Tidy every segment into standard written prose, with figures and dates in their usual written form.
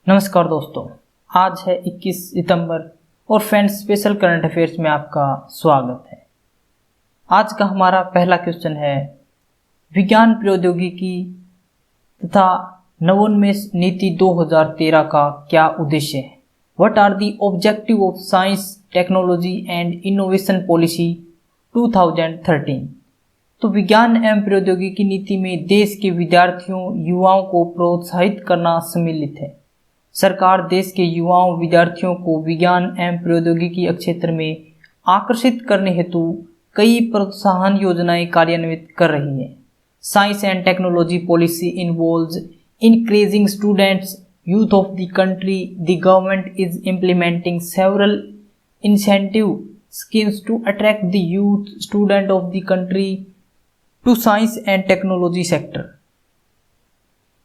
नमस्कार दोस्तों, आज है 21 सितंबर और फ्रेंड्स स्पेशल करंट अफेयर्स में आपका स्वागत है। आज का हमारा पहला क्वेश्चन है, विज्ञान प्रौद्योगिकी तथा नवोन्मेष नीति 2013 का क्या उद्देश्य है? What are the objective of science technology and innovation policy 2013? तो विज्ञान एवं प्रौद्योगिकी नीति में देश के विद्यार्थियों युवाओं को प्रोत्साहित करना सम्मिलित है। सरकार देश के युवाओं विद्यार्थियों को विज्ञान एवं प्रौद्योगिकी क्षेत्र में आकर्षित करने हेतु कई प्रोत्साहन योजनाएं कार्यान्वित कर रही है। Science and technology policy involves increasing students youth of the country. The government is implementing several incentive schemes to attract the youth student of the country to science and technology sector.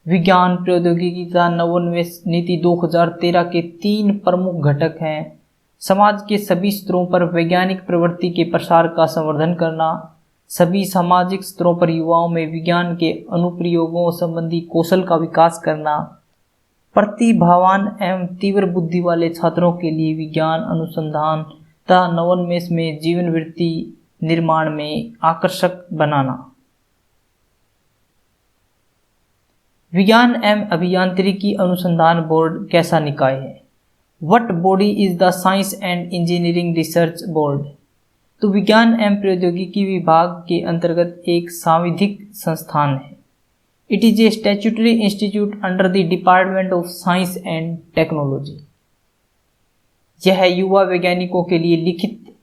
विज्ञान प्रौद्योगिकी तथा नवोन्मेष नीति 2013 के 3 प्रमुख घटक हैं। समाज के सभी स्तरों पर वैज्ञानिक प्रवृत्ति के प्रसार का संवर्धन करना, सभी सामाजिक स्तरों पर युवाओं में विज्ञान के अनुप्रयोगों संबंधी कौशल का विकास करना, प्रतिभावान एवं तीव्र बुद्धि वाले छात्रों के लिए विज्ञान अनुसंधान तथा नवोन्मेष में जीवन वृत्ति निर्माण में आकर्षक बनाना। विज्ञान एवं अभियांत्रिकी अनुसंधान बोर्ड कैसा निकाय है? What body is the science and engineering research board? तो विज्ञान एवं प्रौद्योगिकी विभाग के अंतर्गत एक सांविधिक संस्थान है। It is a statutory institute under the department of science and technology. यह युवा वैज्ञानिकों के लिए लिखित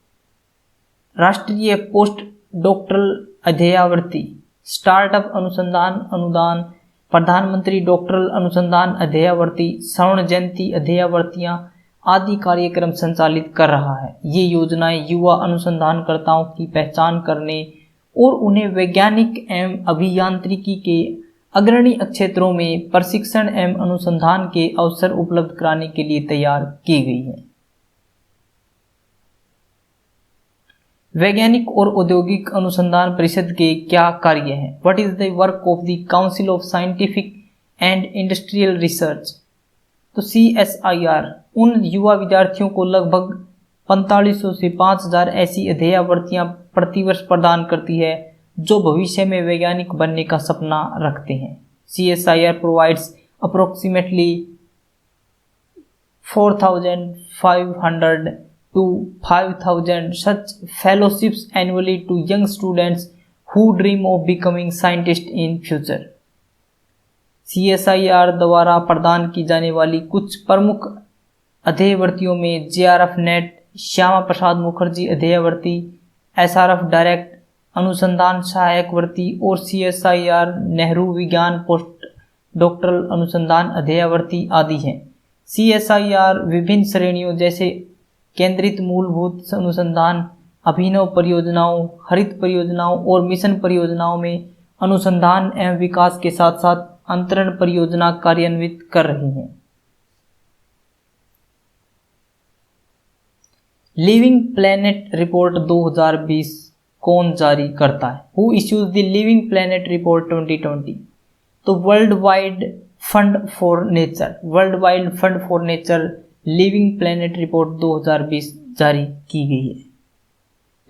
राष्ट्रीय पोस्ट डॉक्टरल अध्ययावृत्ति, स्टार्टअप अनुसंधान अनुदान, प्रधानमंत्री डॉक्टरल अनुसंधान अध्ययावृत्ति, स्वर्ण जयंती अध्ययावृत्तियां आदि कार्यक्रम संचालित कर रहा है। ये योजनाएं युवा अनुसंधानकर्ताओं की पहचान करने और उन्हें वैज्ञानिक एवं अभियांत्रिकी के अग्रणी क्षेत्रों में प्रशिक्षण एवं अनुसंधान के अवसर उपलब्ध कराने के लिए तैयार की गई है। वैज्ञानिक और औद्योगिक अनुसंधान परिषद के क्या कार्य हैं? What is the work of the council of scientific and industrial research? तो CSIR उन युवा विद्यार्थियों को लगभग 4500 से 5000 ऐसी अध्ययावृत्तियां प्रतिवर्ष प्रदान करती है जो भविष्य में वैज्ञानिक बनने का सपना रखते हैं। CSIR provides approximately 4,500 to 5,000 such fellowships annually to young students who dream of becoming scientists in future. CSIR द्वारा प्रदान की जाने वाली कुछ प्रमुख अध्ययावृत्तियों में JRF net, Shyama Prasad Mukherjee अध्ययावृत्ति, SRF direct अनुसंधान सहायक वृत्ति और CSIR नेहरू विज्ञान पोस्ट डॉक्टरल अनुसंधान अध्ययावृत्ति आदि हैं। CSIR विभिन्न श्रेणियों जैसे केंद्रित मूलभूत अनुसंधान, अभिनव परियोजनाओं, हरित परियोजनाओं और मिशन परियोजनाओं में अनुसंधान एवं विकास के साथ साथ अंतरण परियोजना कार्यान्वित कर रही हैं। लिविंग प्लैनेट रिपोर्ट 2020 कौन जारी करता है? Who issues the living planet report 2020? तो world wide fund for nature living planet report 2020 जारी की गई है।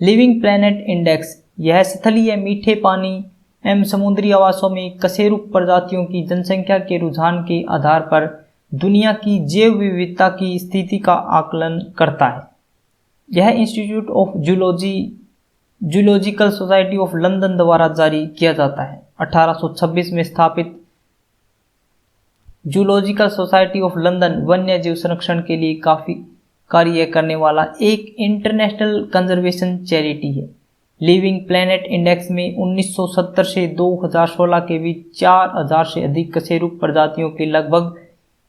लिविंग प्लैनेट इंडेक्स यह स्थलीय मीठे पानी एवं समुद्री आवासों में कशेरुक प्रजातियों की जनसंख्या के रुझान के आधार पर दुनिया की जैव विविधता की स्थिति का आकलन करता है। यह institute of zoological society of London द्वारा जारी किया जाता है। 1826 में स्थापित जूलॉजिकल सोसाइटी ऑफ लंदन वन्य जीव संरक्षण के लिए काफी कार्य करने वाला एक इंटरनेशनल कंजर्वेशन चैरिटी है। लिविंग प्लैनेट इंडेक्स में 1970 से 2016 के बीच 4000 से अधिक कशेरुक प्रजातियों के लगभग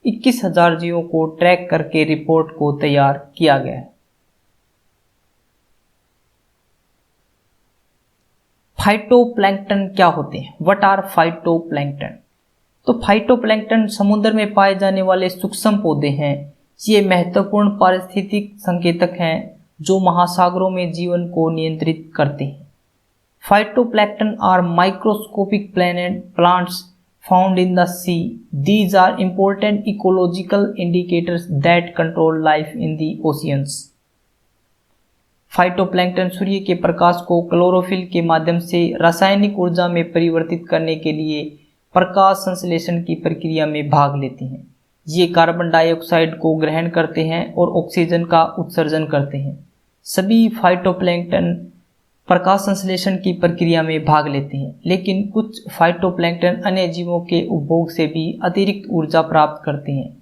21,000 जीवों को ट्रैक करके रिपोर्ट को तैयार किया गया है। फाइटोप्लैंक्टन क्या होते हैं? What are phytoplankton? तो फाइटोप्लैंक्टन समुद्र में पाए जाने वाले सूक्ष्म पौधे हैं। ये महत्वपूर्ण पारिस्थितिक संकेतक हैं जो महासागरों में जीवन को नियंत्रित करते हैं। Phytoplankton are microscopic plants found in the sea. These are important ecological indicators that control life in the oceans. Phytoplankton सूर्य के प्रकाश को क्लोरोफिल के माध्यम से रासायनिक ऊर्जा में परिवर्तित करने के लिए प्रकाश संश्लेषण की प्रक्रिया में भाग लेते हैं। ये कार्बन डाइऑक्साइड को ग्रहण करते हैं और ऑक्सीजन का उत्सर्जन करते हैं। सभी फाइटोप्लैंक्टन प्रकाश संश्लेषण की प्रक्रिया में भाग लेते हैं, लेकिन कुछ फाइटोप्लैंक्टन अन्य जीवों के उपभोग से भी अतिरिक्त ऊर्जा प्राप्त करते हैं।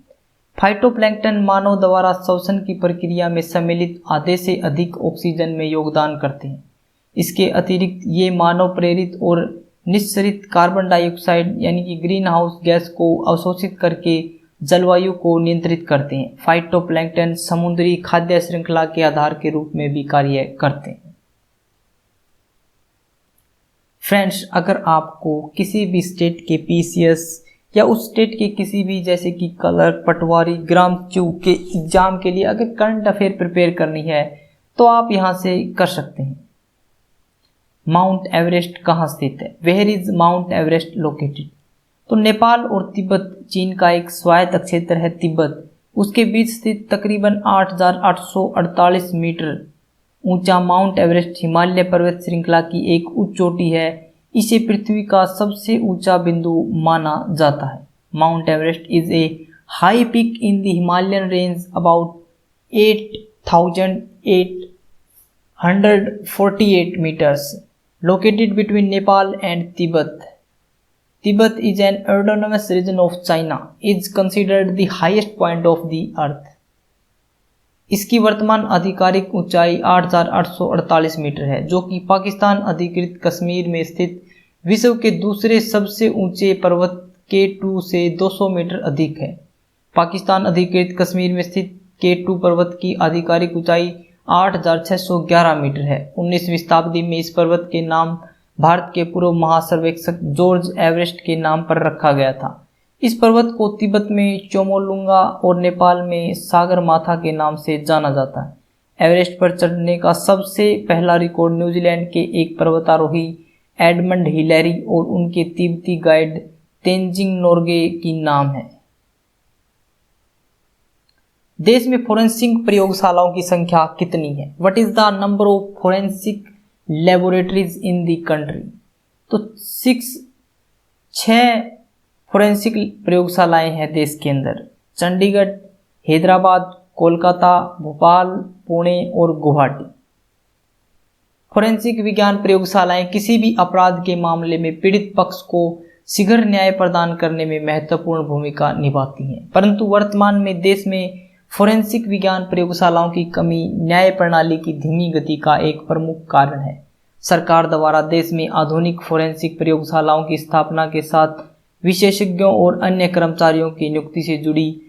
फाइटोप्लैंक्टन मानव द्वारा श्वसन की प्रक्रिया में सम्मिलित आधे से अधिक ऑक्सीजन में योगदान करते हैं। इसके अतिरिक्त ये मानव प्रेरित और निस्सरित कार्बन डाइऑक्साइड यानी कि ग्रीन हाउस गैस को अवशोषित करके जलवायु को नियंत्रित करते हैं। फाइटोप्लैंक्टन समुद्री खाद्य श्रृंखला के आधार के रूप में भी कार्य करते हैं। फ्रेंड्स, अगर आपको किसी भी स्टेट के पीसीएस या उस स्टेट के किसी भी जैसे कि कलर, पटवारी, ग्राम चू के एग्जाम के लिए अगर करंट अफेयर प्रिपेयर करनी है तो आप यहाँ से कर सकते हैं। माउंट एवरेस्ट कहाँ स्थित है? Where is Mount Everest located? तो नेपाल और तिब्बत, चीन का एक स्वायत्त क्षेत्र है तिब्बत, उसके बीच स्थित तकरीबन 8,848 मीटर ऊंचा माउंट एवरेस्ट हिमालय पर्वत श्रृंखला की एक उच्च चोटी है। इसे पृथ्वी का सबसे ऊंचा बिंदु माना जाता है। Mount Everest is a high peak in the Himalayan range about 8,848 meters, located between Nepal and Tibet. Tibet is an autonomous region of China, is considered the highest point of the earth. इसकी वर्तमान आधिकारिक ऊंचाई 8,848 metre है, जो कि पाकिस्तान अधिकृत कश्मीर में स्थित विश्व के दूसरे सबसे ऊंचे पर्वत K2 से 200 मीटर अधिक है। पाकिस्तान अधिकृत कश्मीर में स्थित K2 पर्वत की आधिकारिक ऊंचाई 8,611 मीटर है। 19वीं शताब्दी में इस पर्वत के नाम भारत के पूर्व महासर्वेक्षक जॉर्ज एवरेस्ट के नाम पर रखा गया था। इस पर्वत को तिब्बत में चोमोलुंगा और नेपाल में सागर माथा के नाम से जाना जाता है। एवरेस्ट पर चढ़ने का सबसे पहला रिकॉर्ड न्यूजीलैंड के एक पर्वतारोही एडमंड हिलेरी और उनके तिब्बती गाइड तेंजिंग नोर्गे की नाम है। देश में फोरेंसिक प्रयोगशालाओं की संख्या कितनी है? What is the number of forensic laboratories in the country? तो 6 फोरेंसिक प्रयोगशालाएं हैं देश के अंदर। चंडीगढ़, हैदराबाद, कोलकाता, भोपाल, पुणे और गुवाहाटी। फोरेंसिक विज्ञान प्रयोगशालाएं किसी भी अपराध के मामले में पीड़ित पक्ष को शीघ्र न्याय प्रदान करने में महत्वपूर्ण भूमिका निभाती हैं, परंतु वर्तमान में देश में फोरेंसिक विज्ञान प्रयोगशालाओं की कमी न्याय प्रणाली की धीमी गति का एक प्रमुख कारण है। सरकार द्वारा देश में आधुनिक फोरेंसिक प्रयोगशालाओं की स्थापना के साथ विशेषज्ञों और अन्य कर्मचारियों की नियुक्ति से जुड़ी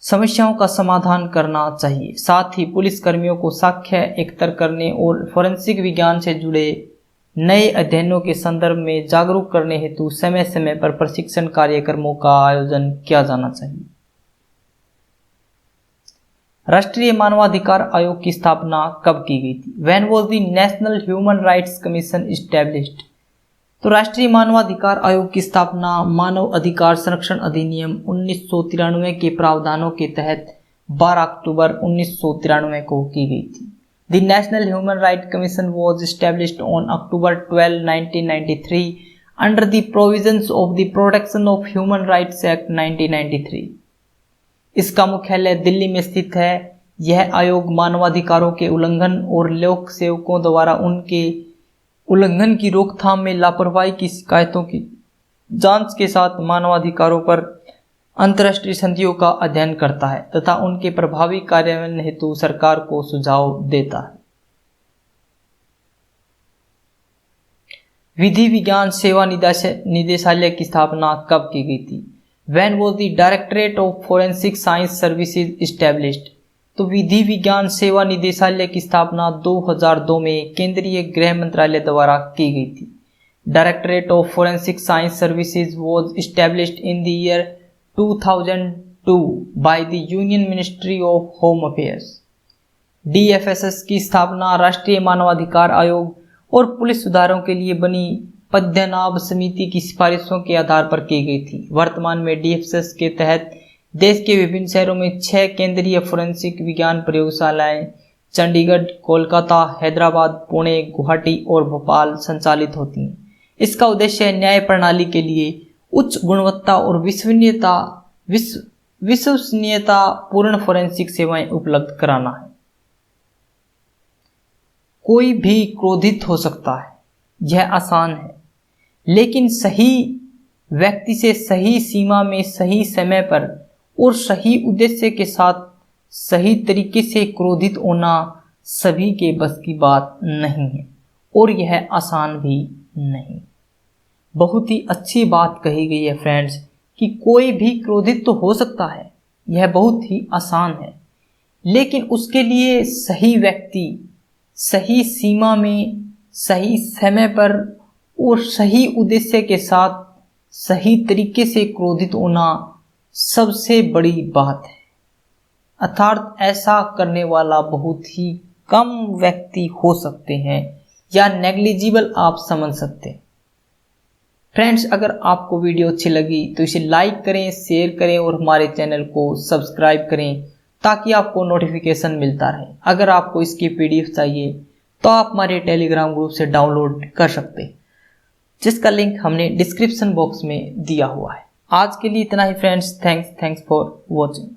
समस्याओं का समाधान करना चाहिए। साथ ही पुलिस कर्मियों को साक्ष्य एकत्र करने और फोरेंसिक विज्ञान से जुड़े नए अध्ययनों के संदर्भ में जागरूक करने हेतु समय समय पर प्रशिक्षण कार्यक्रमों का आयोजन किया जाना चाहिए। राष्ट्रीय मानवाधिकार आयोग की स्थापना कब की गई थी? When was the national human rights commission established? तो राष्ट्रीय मानवाधिकार आयोग की स्थापना मानव अधिकार संरक्षण अधिनियम 1993 के प्रावधानों के तहत 12 अक्टूबर 1993 को की गई थी। The national human rights commission was established on October 12, 1993 under the provisions of the protection of human rights act 1993। इसका मुख्यालय दिल्ली में स्थित है। यह आयोग मानवाधिकारों के उल्लंघन और लोक सेवकों द्वारा उनके उल्लंघन की रोकथाम में लापरवाही की शिकायतों की जांच के साथ मानवाधिकारों पर अंतर्राष्ट्रीय संधियों का अध्ययन करता है तथा उनके प्रभावी कार्यान्वयन हेतु सरकार को सुझाव देता है। विधि विज्ञान सेवा निदेशालय की स्थापना कब की गई थी? When was the Directorate of Forensic Science Services established? तो विधि विज्ञान सेवा निदेशालय की स्थापना 2002 में केंद्रीय गृह मंत्रालय द्वारा की गई थी। Directorate of Forensic Science Services was established in the year 2002 by the Union Ministry of Home Affairs. DFSS की स्थापना राष्ट्रीय मानवाधिकार आयोग और पुलिस सुधारों के लिए बनी पद्मनाभ समिति की सिफारिशों के आधार पर की गई थी। वर्तमान में DFSS के तहत देश के विभिन्न शहरों में 6 केंद्रीय फोरेंसिक विज्ञान प्रयोगशालाएं चंडीगढ़, कोलकाता, हैदराबाद, पुणे, गुवाहाटी और भोपाल संचालित होती हैं। इसका उद्देश्य न्याय प्रणाली के लिए उच्च गुणवत्ता और विश्वसनीयता पूर्ण फोरेंसिक सेवाएं उपलब्ध कराना है। कोई भी क्रोधित हो सकता है, यह आसान है, लेकिन सही व्यक्ति से सही सीमा में सही समय पर और सही उद्देश्य के साथ सही तरीके से क्रोधित होना सभी के बस की बात नहीं है और यह आसान भी नहीं। बहुत ही अच्छी बात कही गई है फ्रेंड्स कि कोई भी क्रोधित तो हो सकता है, यह बहुत ही आसान है, लेकिन उसके लिए सही व्यक्ति सही सीमा में सही समय पर और सही उद्देश्य के साथ सही तरीके से क्रोधित होना सबसे बड़ी बात है। अर्थात ऐसा करने वाला बहुत ही कम व्यक्ति हो सकते हैं या नेग्लिजिबल आप समझ सकते हैं। फ्रेंड्स, अगर आपको वीडियो अच्छी लगी तो इसे लाइक करें, शेयर करें और हमारे चैनल को सब्सक्राइब करें ताकि आपको नोटिफिकेशन मिलता रहे। अगर आपको इसकी PDF चाहिए तो आप हमारे टेलीग्राम ग्रुप से डाउनलोड कर सकते हैं, जिसका लिंक हमने डिस्क्रिप्शन बॉक्स में दिया हुआ है। आज के लिए इतना ही फ्रेंड्स। Thanks for watching.